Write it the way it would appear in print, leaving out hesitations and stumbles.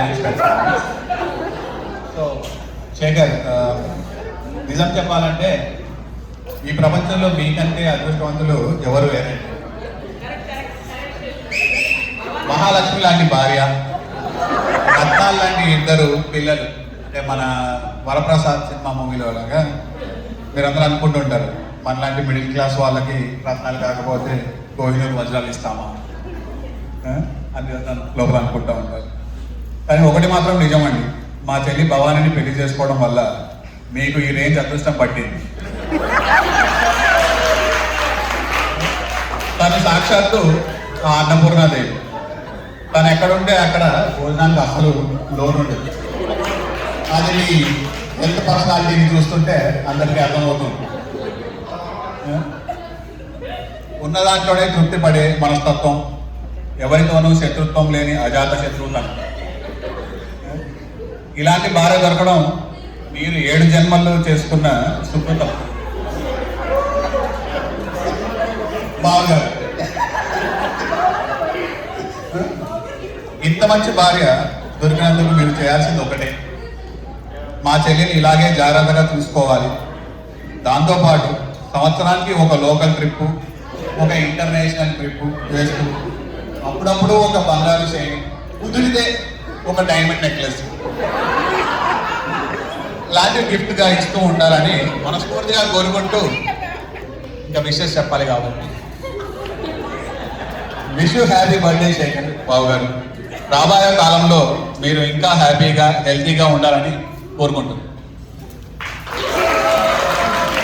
Thanks. So Shekhar, నిజం చెప్పాలంటే ఈ ప్రపంచంలో మీకంటే అదృష్టవంతులు ఎవరు లేరండి. మహాలక్ష్మి లాంటి భార్య, రత్నాలు లాంటి ఇద్దరు పిల్లలు. అంటే మన వరప్రసాద్ సినిమా మూవీలో లాగా మీరందరూ అనుకుంటుంటారు, మనలాంటి మిడిల్ క్లాస్ వాళ్ళకి రత్నాలు కాకపోతే కోహినూరు వజ్రాలు ఇస్తామా అని లోపల అనుకుంటూ ఉంటారు. కానీ ఒకటి మాత్రం నిజమండి, మా చెల్లి భవానీని పెళ్లి చేసుకోవడం వల్ల మీకు ఈ రేంజ్ అదృష్టం పట్టింది. తను సాక్షాత్తు అన్నపూర్ణాదేవి. తను ఎక్కడుంటే అక్కడ భోజనానికి అసలు లోన్ ఉండదు. అది మీ హెల్త్ పర్సనాలిటీని చూస్తుంటే అందరికీ అర్థమవుతుంది. ఉన్న దాంట్లోనే తృప్తి పడే మనస్తత్వం, ఎవరితోనూ శత్రుత్వం లేని అజాత శత్రువుతనం. ఇలాంటి భార్య దొరకడం మీరు 7 జన్మల్లో చేసుకున్న సుకృతం. బాగా ఇంత మంచి భార్య దొరికినందుకు మీరు చేయాల్సింది ఒకటే, మా చెల్లిని ఇలాగే జాగ్రత్తగా చూసుకోవాలి. దాంతోపాటు సంవత్సరానికి ఒక లోకల్ ట్రిప్పు, ఒక ఇంటర్నేషనల్ ట్రిప్పు వేస్తూ అప్పుడప్పుడు ఒక బంగారు చైన్, కుదిరితే ఒక డైమండ్ నెక్లెస్ లాంటి గిఫ్ట్గా ఇస్తూ ఉండాలని మనస్ఫూర్తిగా కోరుకుంటూ ఇంకా విషెస్ చెప్పాలి కాబట్టి wish you happy birthday Shekhar Babu garu. రాబోయే కాలంలో మీరు ఇంకా హ్యాపీగా హెల్తీగా ఉండాలని కోరుకుంటున్నాను.